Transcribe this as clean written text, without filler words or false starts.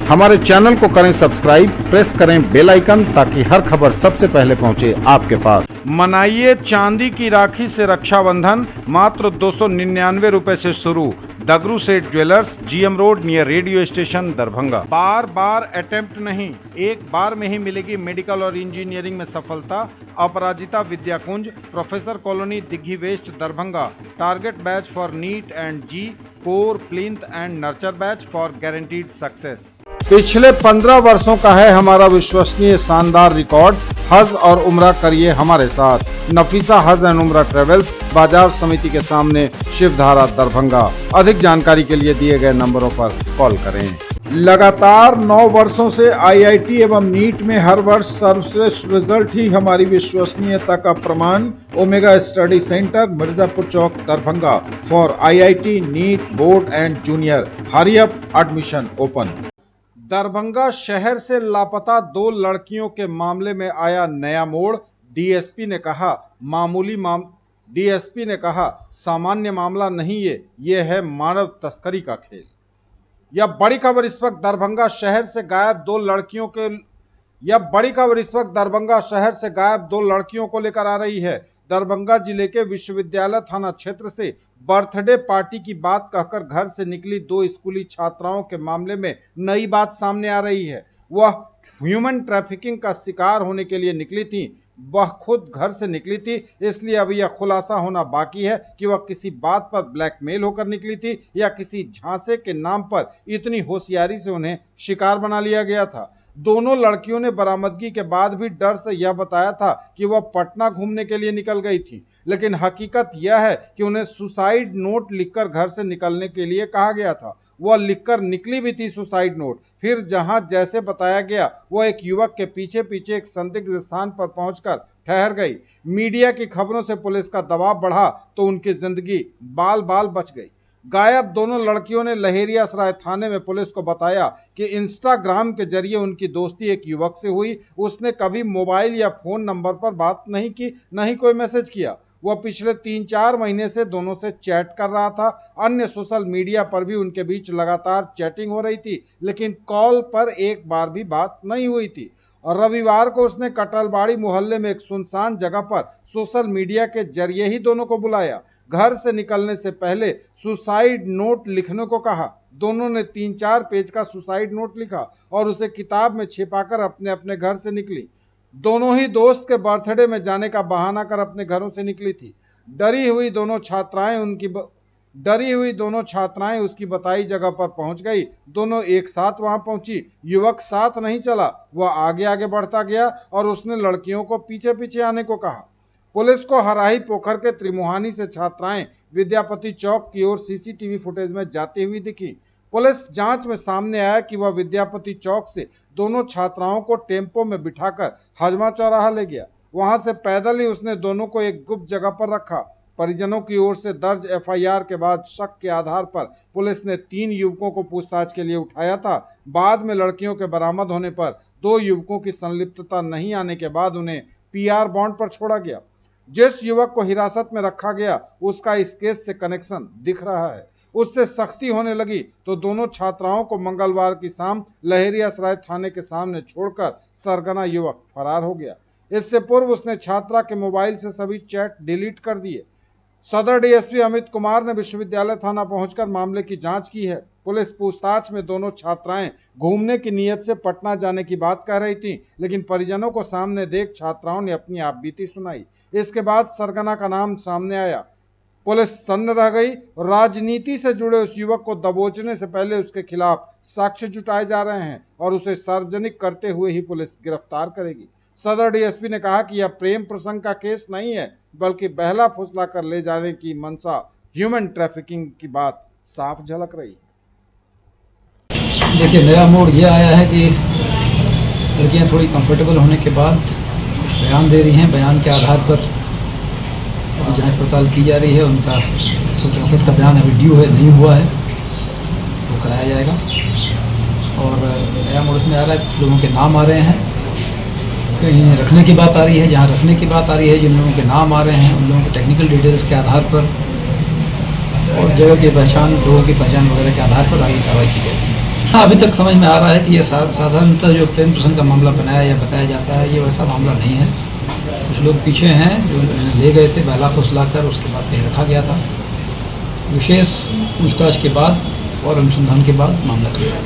हमारे चैनल को करें सब्सक्राइब, प्रेस करें बेल आइकन ताकि हर खबर सबसे पहले पहुंचे आपके पास। मनाइए चांदी की राखी से रक्षाबंधन, मात्र 299 रुपए से शुरू। Dagdu Seth jewellers, GM road near radio station, Darbhanga. बार बार अटेम्प्ट नहीं, एक बार में ही मिलेगी मेडिकल और इंजीनियरिंग में सफलता। Aparajita Vidyakunj, professor colony, Digghi west, Darbhanga. Target batch for NEET and JEE, core, plinth and nurture batch for guaranteed success. पिछले 15 वर्षों का है हमारा विश्वसनीय शानदार रिकॉर्ड। हज और उम्रा करिए हमारे साथ। नफीसा हज एंड उम्रा ट्रेवल्स, बाजार समिति के सामने, शिवधारा, दरभंगा। अधिक जानकारी के लिए दिए गए नंबरों पर कॉल करें। लगातार 9 वर्षों से आईआईटी एवं नीट में हर वर्ष सर्वश्रेष्ठ रिजल्ट ही हमारी विश्वसनीयता का प्रमाण। Omega study centre, Mirzapur Chowk, Darbhanga. For IIT, NEET, board and junior, hurry up, admission open. Darbhanga शहर से लापता 2 लड़कियों के मामले में आया नया मोड़। डीएसपी ने कहा सामान्य मामला नहीं, ये है मानव तस्करी का खेल। यह बड़ी खबर इस वक्त दरभंगा शहर से गायब 2 लड़कियों को लेकर आ रही है। दरभंगा जिले के विश्वविद्यालय थाना क्षेत्र से बर्थडे पार्टी की बात कहकर घर से निकली 2 स्कूली छात्राओं के मामले में नई बात सामने आ रही है। वह ह्यूमन ट्रैफिकिंग का शिकार होने के लिए निकली थी। वह खुद घर से निकली थी, इसलिए अभी यह खुलासा होना बाकी है कि वह किसी बात पर ब्लैकमेल होकर निकली थी या किसी झांसे के नाम पर इतनी होशियारी से उन्हें शिकार बना लिया गया था। दोनों लड़कियों ने बरामदगी के बाद भी डर से यह बताया था कि वह पटना घूमने के लिए निकल गई थी, लेकिन हकीकत यह है कि उन्हें सुसाइड नोट लिखकर घर से निकलने के लिए कहा गया था। वह लिखकर निकली भी थी सुसाइड नोट। फिर जहां जैसे बताया गया, वह एक युवक के पीछे पीछे एक संदिग्ध स्थान पर पहुंचकर ठहर गई। मीडिया की खबरों से पुलिस का दबाव बढ़ा तो उनकी जिंदगी बाल बाल बच गई। गायब दोनों लड़कियों ने लहेरियासराय थाने में पुलिस को बताया कि इंस्टाग्राम के जरिए उनकी दोस्ती एक युवक से हुई। उसने कभी मोबाइल या फोन नंबर पर बात नहीं की, न ही कोई मैसेज किया। वह पिछले 3-4 महीने से दोनों से चैट कर रहा था। अन्य सोशल मीडिया पर भी उनके बीच लगातार चैटिंग हो रही थी, लेकिन कॉल पर एक बार भी बात नहीं हुई थी। और रविवार को उसने कटलबाड़ी मोहल्ले में एक सुनसान जगह पर सोशल मीडिया के जरिए ही दोनों को बुलाया। घर से निकलने से पहले सुसाइड नोट लिखने को कहा। दोनों ने 3-4 पेज का सुसाइड नोट लिखा और उसे किताब में छिपाकर अपने अपने घर से निकली। दोनों ही दोस्त के बर्थडे में जाने का बहाना कर अपने घरों से निकली थी। डरी हुई दोनों छात्राएं उसकी बताई जगह पर पहुंच गई। दोनों एक साथ वहां पहुंची। युवक साथ नहीं चला, वह आगे आगे बढ़ता गया और उसने लड़कियों को पीछे पीछे आने को कहा। पुलिस को हराही पोखर के त्रिमुहानी से छात्राएं विद्यापति चौक की ओर सीसीटीवी फुटेज में जाती हुई दिखी। पुलिस जांच में सामने आया कि वह विद्यापति चौक से दोनों छात्राओं को टेम्पो में बिठाकर हजमा चौराहा ले गया। वहां से पैदल ही उसने दोनों को एक गुप्त जगह पर रखा। परिजनों की ओर से दर्ज एफआईआर के बाद शक के आधार पर पुलिस ने 3 युवकों को पूछताछ के लिए उठाया था। बाद में लड़कियों के बरामद होने पर 2 युवकों की संलिप्तता नहीं आने के बाद उन्हें पीआर बॉन्ड पर छोड़ा गया। जिस युवक को हिरासत में रखा गया उसका इस केस से कनेक्शन दिख रहा है। उससे सख्ती होने लगी तो दोनों छात्राओं को मंगलवार की शाम लहेरियासराय थाने के सामने छोड़कर सरगना युवक फरार हो गया। इससे पूर्व उसने छात्रा के मोबाइल से सभी चैट डिलीट कर दिए। सदर डीएसपी अमित कुमार ने विश्वविद्यालय थाना पहुंचकर मामले की जांच की है। पुलिस पूछताछ में दोनों छात्राएं घूमने की नीयत से पटना जाने की बात कह रही थी, लेकिन परिजनों को सामने देख छात्राओं ने अपनी आपबीती सुनाई। इसके बाद सरगना का नाम सामने आया। पुलिस सन्न रह गई। राजनीति से जुड़े उस युवक को दबोचने से पहले उसके खिलाफ साक्ष्य जुटाए जा रहे हैं और उसे सार्वजनिक करते हुए ही पुलिस गिरफ्तार करेगी। सदर डीएसपी ने कहा कि यह प्रेम प्रसंग का केस नहीं है, बल्कि बहला फुसला कर ले जाने की मंशा, ह्यूमन ट्रैफिकिंग की बात साफ झलक रही है। देखिए, नया मोड़ ये आया है कि लड़कियां थोड़ी कंफर्टेबल होने के बाद बयान दे रही हैं। बयान के आधार पर जांच पड़ताल की जा रही है। उनका सुप्रीम का बयान अभी ड्यू है, नहीं हुआ है, वो कराया जाएगा। और नया मोड़ में आ रहा है, कुछ लोगों के नाम आ रहे हैं, कहीं रखने की बात आ रही है, जहाँ रखने की बात आ रही है, जिन लोगों के नाम आ रहे हैं उन लोगों के टेक्निकल डिटेल्स के आधार पर और जगह की पहचान, लोगों की पहचान वगैरह के आधार पर आगे कार्रवाई की जाएगी। हाँ, अभी तक समझ में आ रहा है कि ये साधारणतः जो प्रेम प्रसंग का मामला बनाया या बताया जाता है, ये वैसा मामला नहीं है। कुछ लोग पीछे हैं जो ले गए थे बहला फुसला कर, उसके बाद कहीं रखा गया था। विशेष पूछताछ के बाद और अनुसंधान के बाद मामला क्लियर।